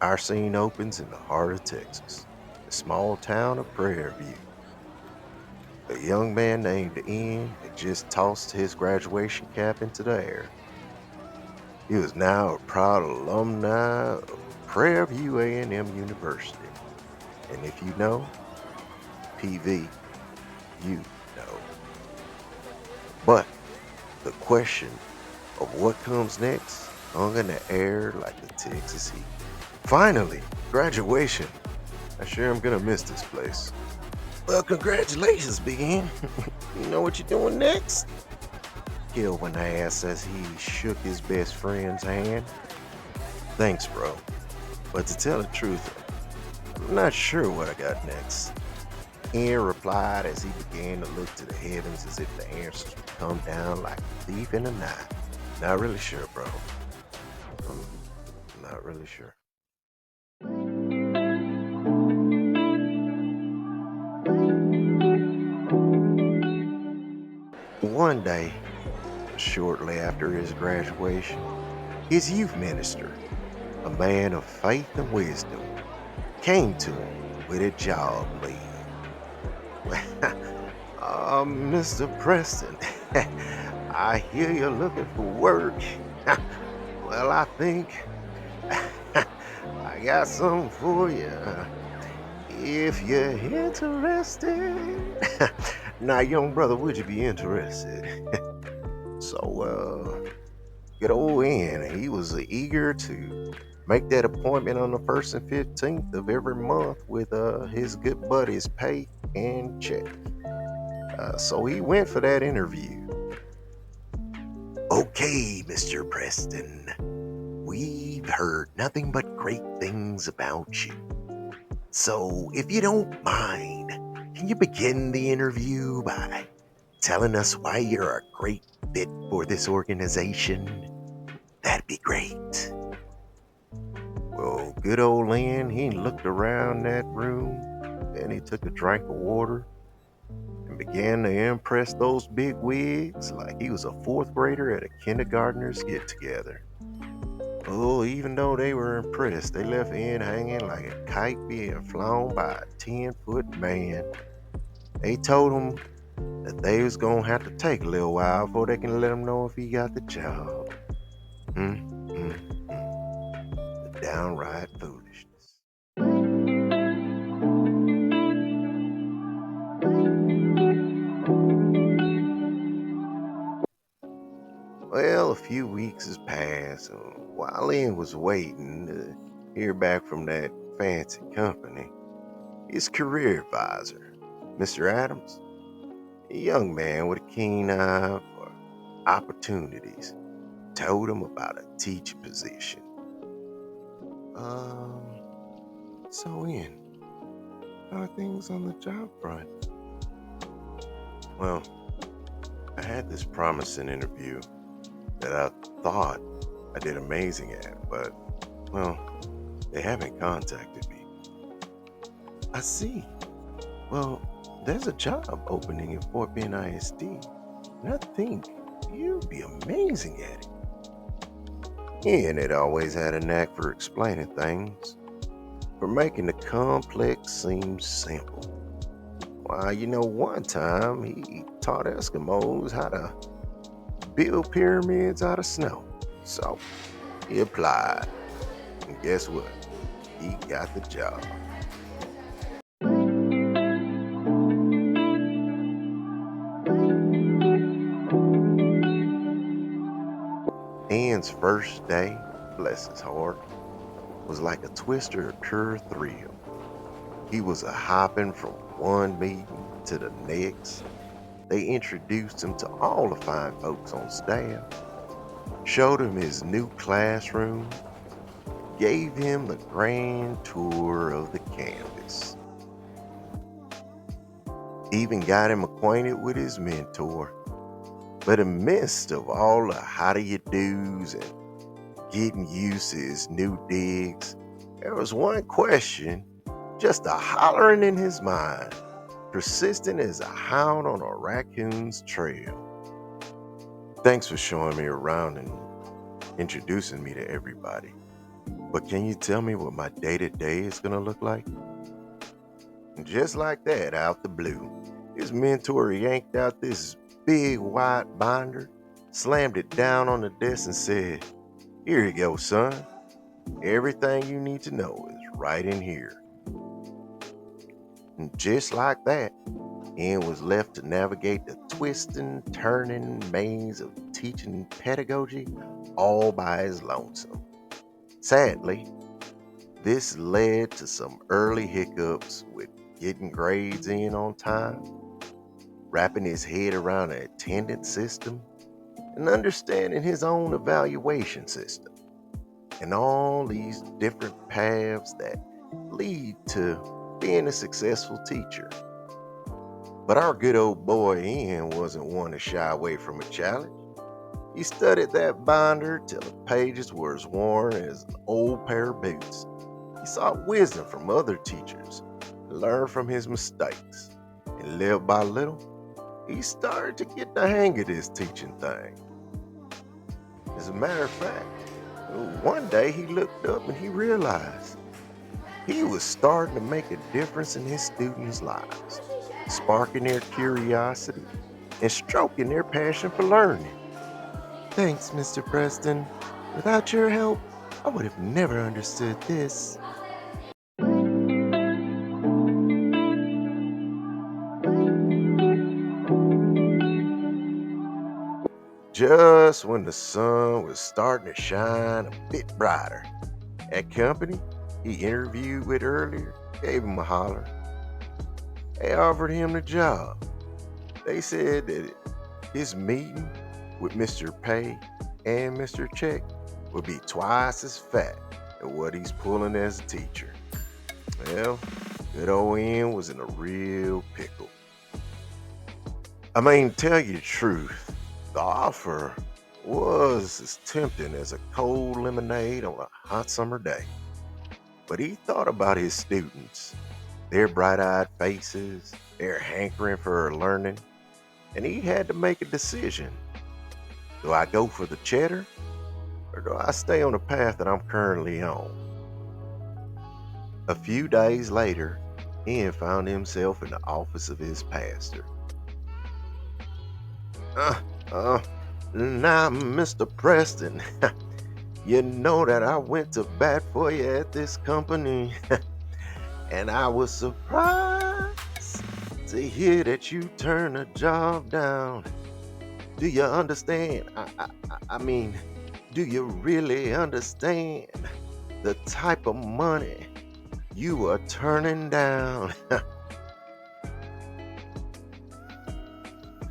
Our scene opens in the heart of Texas, the small town of Prairie View. A young man named Ian had just tossed his graduation cap into the air. He was now a proud alumni of Prairie View A&M University. And if you know, PV, you know. But the question of what comes next hung in the air like the Texas heat. Finally, graduation. I sure am gonna miss this place. Well, congratulations, Big N. You know what you're doing next? Kelvin asked as he shook his best friend's hand. Thanks, bro. But to tell the truth, I'm not sure what I got next. Ian replied as he began to look to the heavens as if the answers would come down like a thief in the night. Not really sure, bro. I'm not really sure. One day, shortly after his graduation, his youth minister, a man of faith and wisdom, came to him with a job lead. Mr. Preston, I hear you're looking for work. Well, I think I got something for you. If you're interested. Now, young brother, would you be interested? So, good old Ian, he was eager to make that appointment on the 1st and 15th of every month with his good buddies, Pay and Check. So he went for that interview. Okay, Mr. Preston, we've heard nothing but great things about you. So, if you don't mind, can you begin the interview by telling us why you're a great fit for this organization? That'd be great. Well, good old Lynn, he looked around that room, then he took a drink of water and began to impress those big wigs like he was a fourth grader at a kindergartner's get together. Oh, even though they were impressed, they left Ian hanging like a kite being flown by a 10-foot man. They told him that they was gonna have to take a little while before they can let him know if he got the job. Hmm, hmm, the downright foolishness. Well, a few weeks has passed, and while Ian was waiting to hear back from that fancy company, his career advisor, Mr. Adams, a young man with a keen eye for opportunities, told him about a teaching position. Um, so Ian, how are things on the job front? Well, I had this promising interview that I thought I did amazing at, but, well, they haven't contacted me. I see. Well, there's a job opening in Fort Bend ISD, and I think you'd be amazing at it. Ian had always had a knack for explaining things, for making the complex seem simple. Why, one time he taught Eskimos how to build pyramids out of snow. So he applied, and guess what? He got the job. Ian's first day, bless his heart, was like a twister of pure thrill. He was a hopping from one meeting to the next. They introduced him to all the fine folks on staff, showed him his new classroom, gave him the grand tour of the campus, even got him acquainted with his mentor. But in the midst of all the how do you do's and getting used to his new digs, there was one question just a hollering in his mind, persistent as a hound on a raccoon's trail. Thanks for showing me around and introducing me to everybody. But can you tell me what my day-to-day is gonna look like? And just like that, out the blue, his mentor yanked out this big white binder, slammed it down on the desk, and said, "Here you go, son. Everything you need to know is right in here." And just like that, Ian was left to navigate the twisting, turning maze of teaching pedagogy all by his lonesome. Sadly, this led to some early hiccups with getting grades in on time, wrapping his head around an attendance system, and understanding his own evaluation system, and all these different paths that lead to being a successful teacher. But our good old boy Ian wasn't one to shy away from a challenge. He studied that binder till the pages were as worn as an old pair of boots. He sought wisdom from other teachers, learned from his mistakes, and little by little, he started to get the hang of this teaching thing. As a matter of fact, one day he looked up and he realized he was starting to make a difference in his students' lives, sparking their curiosity and stroking their passion for learning. "Thanks, Mr. Preston. Without your help, I would have never understood this." Just when the sun was starting to shine a bit brighter, that company he interviewed with earlier gave him a holler. They offered him the job. They said that his meeting with Mr. Pay and Mr. Check would be twice as fat as what he's pulling as a teacher. Well, good old Ian was in a real pickle. I mean, to tell you the truth, the offer was as tempting as a cold lemonade on a hot summer day. But he thought about his students, their bright-eyed faces, their hankering for learning, and he had to make a decision. Do I go for the cheddar, or do I stay on the path that I'm currently on? A few days later, Ian found himself in the office of his pastor. Uh, Now, Mr. Preston, you know that I went to bat for you at this company, and I was surprised to hear that you turned a job down. Do you understand? I mean, do you really understand the type of money you are turning down?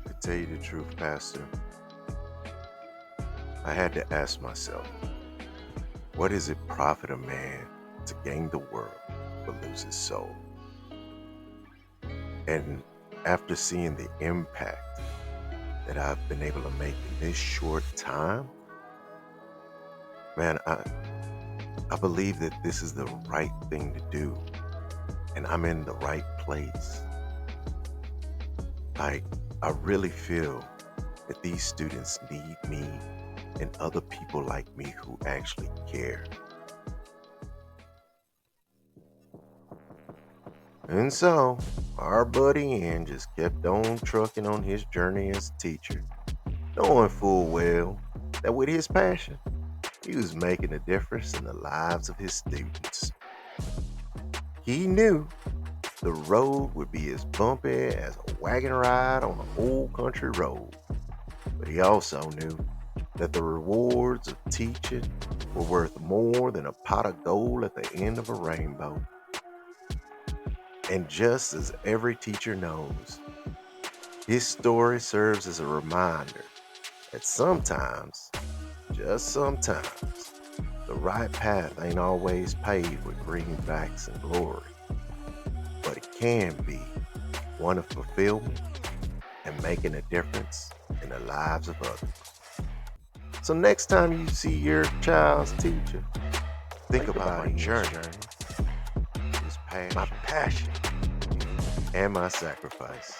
To tell you the truth, Pastor, I had to ask myself, what does it profit a man to gain the world but lose his soul? And after seeing the impact that I've been able to make in this short time, man, I believe that this is the right thing to do, and I'm in the right place. I really feel that these students need me and other people like me who actually care. And so, our buddy Ian just kept on trucking on his journey as a teacher, knowing full well that with his passion, he was making a difference in the lives of his students. He knew the road would be as bumpy as a wagon ride on an old country road, but he also knew that the rewards of teaching were worth more than a pot of gold at the end of a rainbow. And just as every teacher knows, his story serves as a reminder that sometimes, just sometimes, the right path ain't always paved with greenbacks and glory, but it can be one of fulfillment and making a difference in the lives of others. So next time you see your child's teacher, think about my journey, my passion, and my sacrifice.